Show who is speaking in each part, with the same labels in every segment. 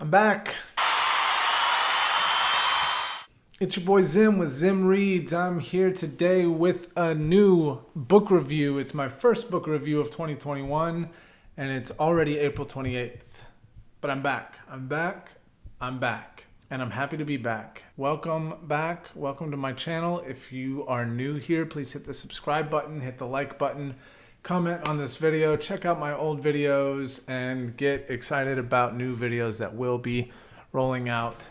Speaker 1: I'm back. It's your boy Zimm with Zimm Reads. I'm here today with a new book review. It's my first book review of 2021, and it's already April 28th. But I'm back. I'm back. And I'm happy to be back. Welcome back. Welcome to my channel. If you are new here, please hit the subscribe button, hit the like button, comment on this video, check out my old videos, and get excited about new videos that will be rolling out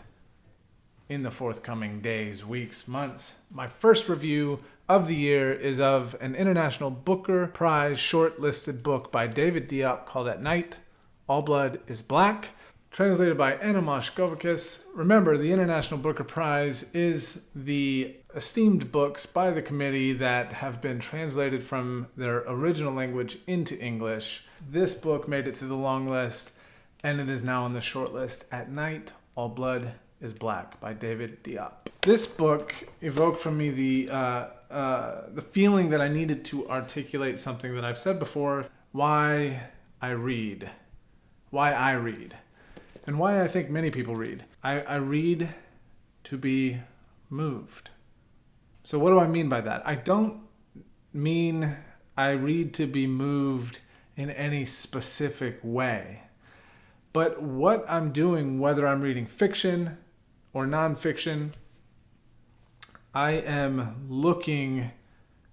Speaker 1: in the forthcoming days, weeks, months. My first review of the year is of an International Booker Prize shortlisted book by David Diop called At Night, All Blood is Black, translated by Anna Moshkovicus. Remember, the International Booker Prize is the esteemed books by the committee that have been translated from their original language into English. This book made it to the long list, and it is now on the short list. At Night, All Blood is Black by David Diop. This book evoked from me the feeling that I needed to articulate something that I've said before: why I read, and why I think many people read. I read to be moved. So what do I mean by that? I don't mean I read to be moved in any specific way. But what I'm doing, whether I'm reading fiction or nonfiction, I am looking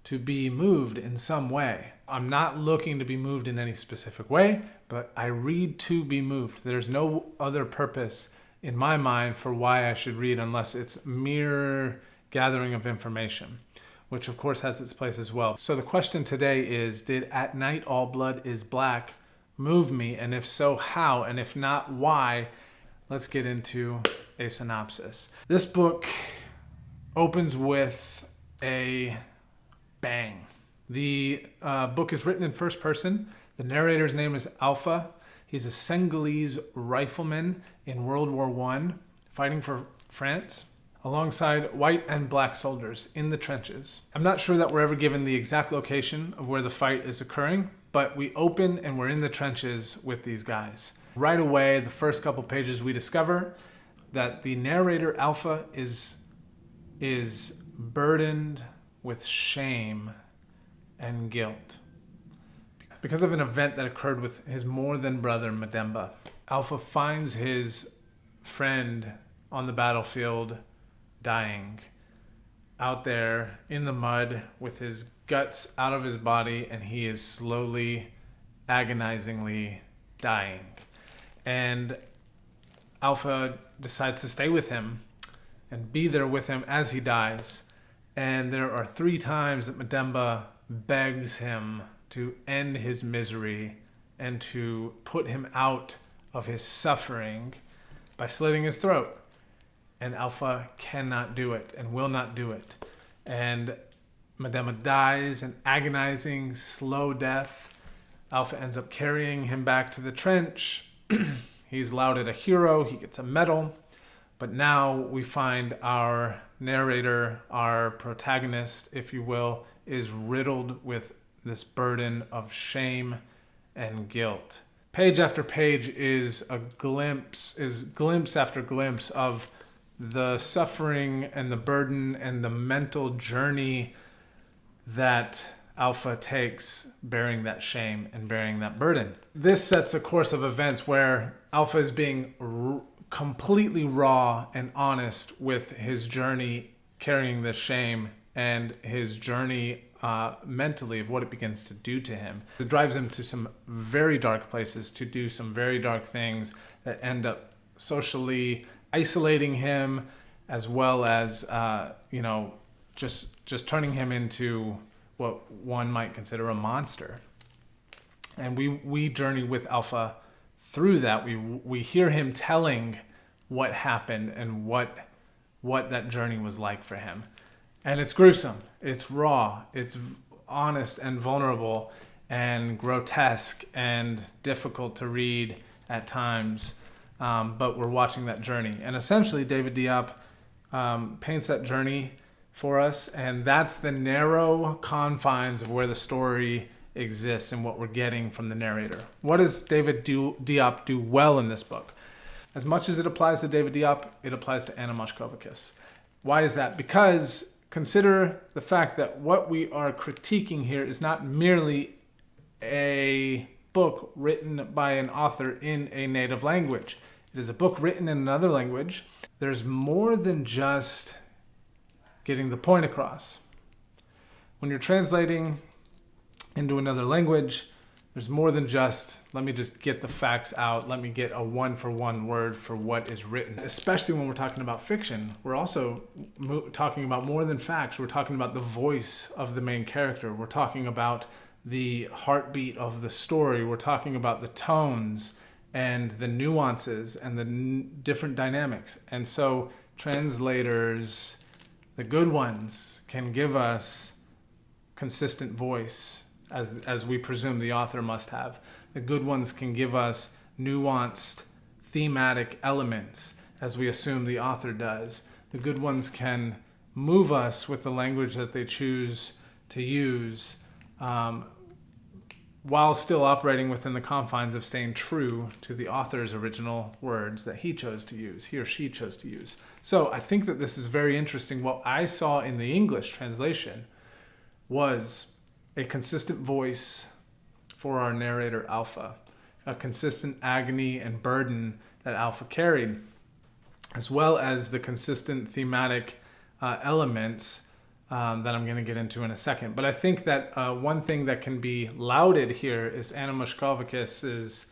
Speaker 1: to be moved in some way. I'm not looking to be moved in any specific way, but I read to be moved. There's no other purpose in my mind for why I should read unless it's mere gathering of information, which of course has its place as well. So the question today is, did At Night, All Blood is Black move me? And if so, how? And if not, why? Let's get into a synopsis. This book opens with a bang. The book is written in first person. The narrator's name is Alpha. He's a Senegalese rifleman in World War I, fighting for France, alongside white and black soldiers in the trenches. I'm not sure that we're ever given the exact location of where the fight is occurring, but we open and we're in the trenches with these guys. Right away, the first couple pages, we discover that the narrator, Alpha, is burdened with shame and guilt because of an event that occurred with his more than brother, Mademba. Alpha finds his friend on the battlefield dying, out there in the mud with his guts out of his body, and he is slowly, agonizingly dying. And Alpha decides to stay with him and be there with him as he dies. And there are 3 times that Mademba begs him to end his misery and to put him out of his suffering by slitting his throat. And Alpha cannot do it and will not do it. And Mademba dies an agonizing, slow death. Alpha ends up carrying him back to the trench. He's lauded a hero. He gets a medal. But now we find our narrator, our protagonist, if you will, is riddled with this burden of shame and guilt. Page after page is glimpse after glimpse of the suffering and the burden and the mental journey that Alpha takes bearing that shame and bearing that burden. This sets a course of events where Alpha is being completely raw and honest with his journey carrying the shame and his journey mentally of what it begins to do to him. It drives him to some very dark places, to do some very dark things that end up socially isolating him, as well as just turning him into what one might consider a monster. And we journey with Alpha through that. We hear him telling what happened and what that journey was like for him. And it's gruesome, it's raw, it's honest and vulnerable and grotesque and difficult to read at times, but we're watching that journey. And essentially David Diop paints that journey for us, and that's the narrow confines of where the story exists and what we're getting from the narrator. What does David Diop do well in this book? As much as it applies to David Diop, it applies to Anna Moshkovicus. Why is that? Because consider the fact that what we are critiquing here is not merely a book written by an author in a native language. It is a book written in another language. There's more than just getting the point across. When you're translating into another language, there's more than just, let me just get the facts out, let me get a one-for-one word for what is written. Especially when we're talking about fiction, we're also talking about more than facts. We're talking about the voice of the main character. We're talking about the heartbeat of the story. We're talking about the tones and the nuances and the different dynamics. And so translators, the good ones, can give us consistent voice, as we presume the author must have. The good ones can give us nuanced thematic elements, as we assume the author does. The good ones can move us with the language that they choose to use, while still operating within the confines of staying true to the author's original words that he chose to use, he or she chose to use. So I think that this is very interesting. What I saw in the English translation was a consistent voice for our narrator Alpha, a consistent agony and burden that Alpha carried, as well as the consistent thematic elements that I'm going to get into in a second. But I think that one thing that can be lauded here is Anna Moshkovicus's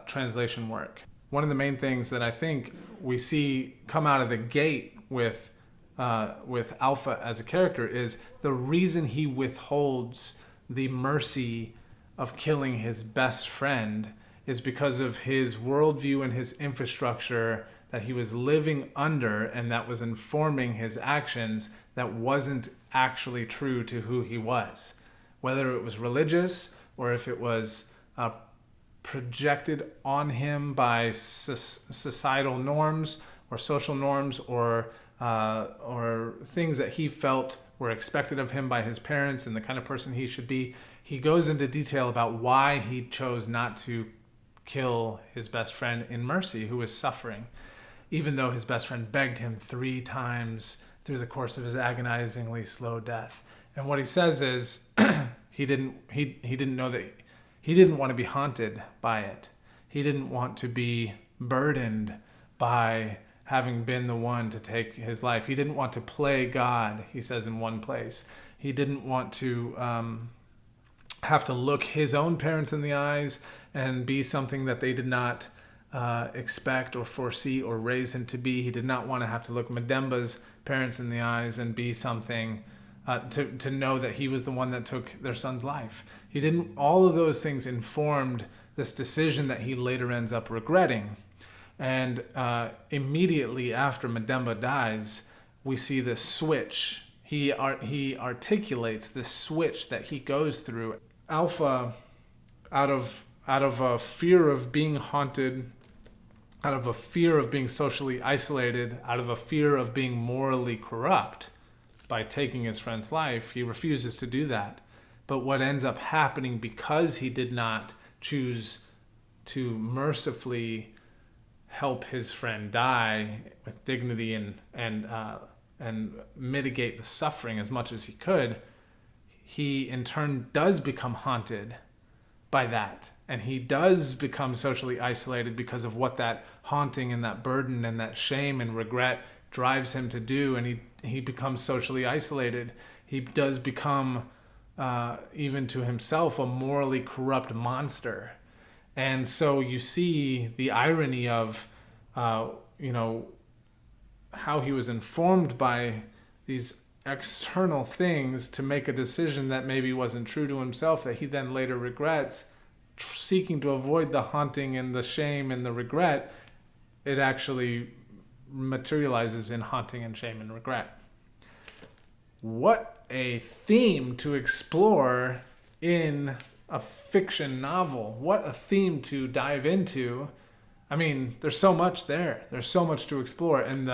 Speaker 1: translation work. One of the main things that I think we see come out of the gate with Alpha as a character is the reason he withholds the mercy of killing his best friend is because of his worldview and his infrastructure that he was living under, and that was informing his actions that wasn't actually true to who he was. Whether it was religious or if it was projected on him by societal norms or social norms or things that he felt were expected of him by his parents and the kind of person he should be. He goes into detail about why he chose not to kill his best friend in mercy, who was suffering, even though his best friend begged him 3 times through the course of his agonizingly slow death. And what he says is he didn't know that he didn't want to be haunted by it. He didn't want to be burdened by having been the one to take his life. He didn't want to play God, he says in one place. He didn't want to have to look his own parents in the eyes and be something that they did not expect or foresee or raise him to be. He did not want to have to look Mademba's parents in the eyes and be something to know that he was the one that took their son's life. He didn't. All of those things informed this decision that he later ends up regretting. And immediately after Mademba dies, we see this switch. He articulates this switch that he goes through. Alpha, out of a fear of being haunted, out of a fear of being socially isolated, out of a fear of being morally corrupt by taking his friend's life, he refuses to do that. But what ends up happening, because he did not choose to mercifully help his friend die with dignity and mitigate the suffering as much as he could, he in turn does become haunted by that. And he does become socially isolated because of what that haunting and that burden and that shame and regret drives him to do. And he becomes socially isolated. He does become, even to himself, a morally corrupt monster. And so you see the irony of, how he was informed by these external things to make a decision that maybe wasn't true to himself, that he then later regrets, seeking to avoid the haunting and the shame and the regret. It actually materializes in haunting and shame and regret. What a theme to explore in a fiction novel. What a theme to dive into. I mean, there's so much there. There's so much to explore. And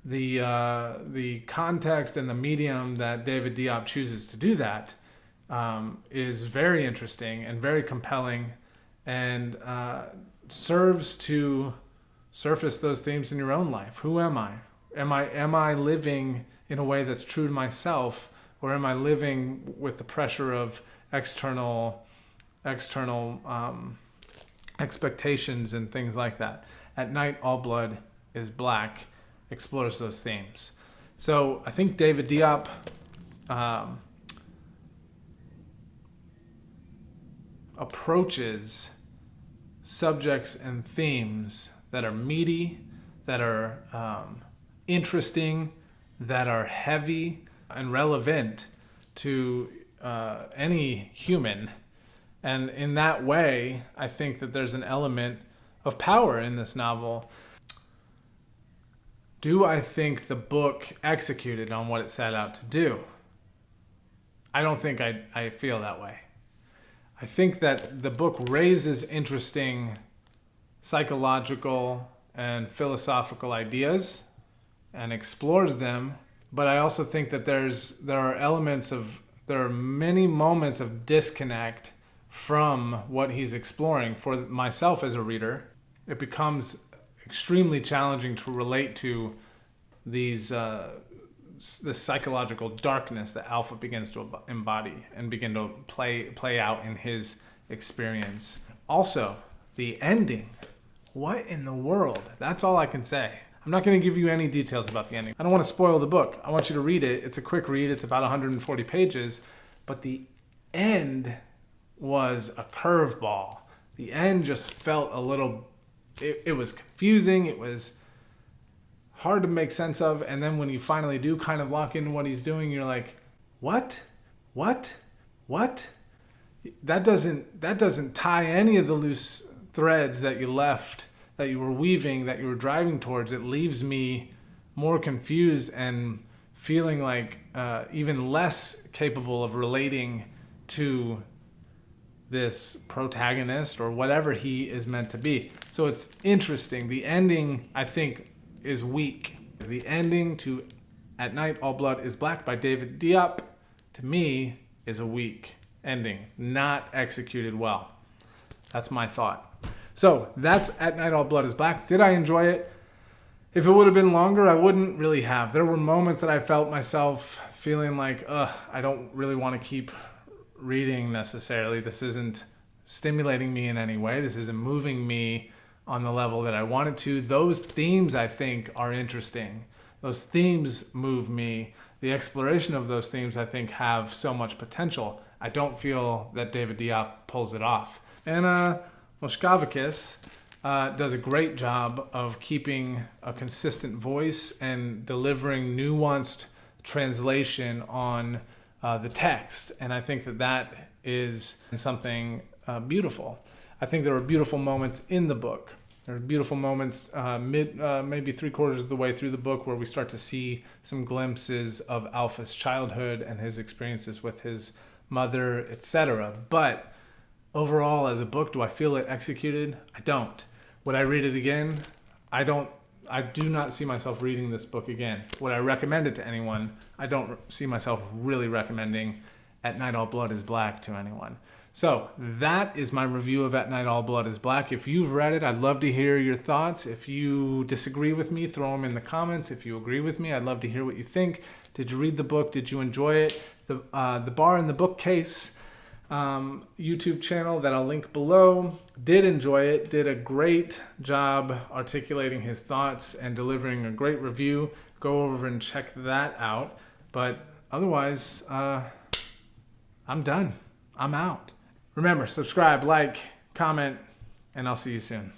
Speaker 1: the context and the medium that David Diop chooses to do that is very interesting and very compelling, and serves to surface those themes in your own life. Who am I? Am I living in a way that's true to myself, or am I living with the pressure of external expectations and things like that? At Night, All Blood is Black explores those themes. So I think David Diop approaches subjects and themes that are meaty, that are interesting, that are heavy and relevant to any human. And in that way, I think that there's an element of power in this novel. Do I think the book executed on what it set out to do? I don't think I feel that way. I think that the book raises interesting psychological and philosophical ideas and explores them, but I also think that there are many moments of disconnect from what he's exploring. For myself as a reader, it becomes extremely challenging to relate to this psychological darkness that Alpha begins to embody and begin to play out in his experience. Also, the ending. What in the world? That's all I can say. I'm not going to give you any details about the ending. I don't want to spoil the book. I want you to read it. It's a quick read. It's about 140 pages. But the end was a curveball. The end just felt a little... It was confusing. It was hard to make sense of. And then when you finally do kind of lock into what he's doing, you're like, what? That doesn't tie any of the loose threads that you left, that you were weaving, that you were driving towards. It leaves me more confused and feeling like even less capable of relating to this protagonist or whatever he is meant to be. So it's interesting. The ending, I think, is weak. The ending to At Night, All Blood is Black by David Diop, to me, is a weak ending. Not executed well. That's my thought. So that's At Night, All Blood is Black. Did I enjoy it? If it would have been longer, I wouldn't really have. There were moments that I felt myself feeling like, I don't really want to keep reading necessarily. This isn't stimulating me in any way. This isn't moving me on the level that I wanted to. Those themes, I think, are interesting. Those themes move me. The exploration of those themes, I think, have so much potential. I don't feel that David Diop pulls it off. Anna Moshkavakis does a great job of keeping a consistent voice and delivering nuanced translation on the text. And I think that is something beautiful. I think there are beautiful moments in the book. There are beautiful moments maybe 3/4 of the way through the book where we start to see some glimpses of Alpha's childhood and his experiences with his mother, etc. But overall, as a book, do I feel it executed? I don't. Would I read it again? I don't. I do not see myself reading this book again. Would I recommend it to anyone? I don't see myself really recommending At Night, All Blood is Black to anyone. So that is my review of At Night, All Blood is Black. If you've read it, I'd love to hear your thoughts. If you disagree with me, throw them in the comments. If you agree with me, I'd love to hear what you think. Did you read the book? Did you enjoy it? The Bar in the Bookcase YouTube channel that I'll link below did enjoy it, did a great job articulating his thoughts and delivering a great review. Go over and check that out. But otherwise, I'm done. I'm out. Remember, subscribe, like, comment, and I'll see you soon.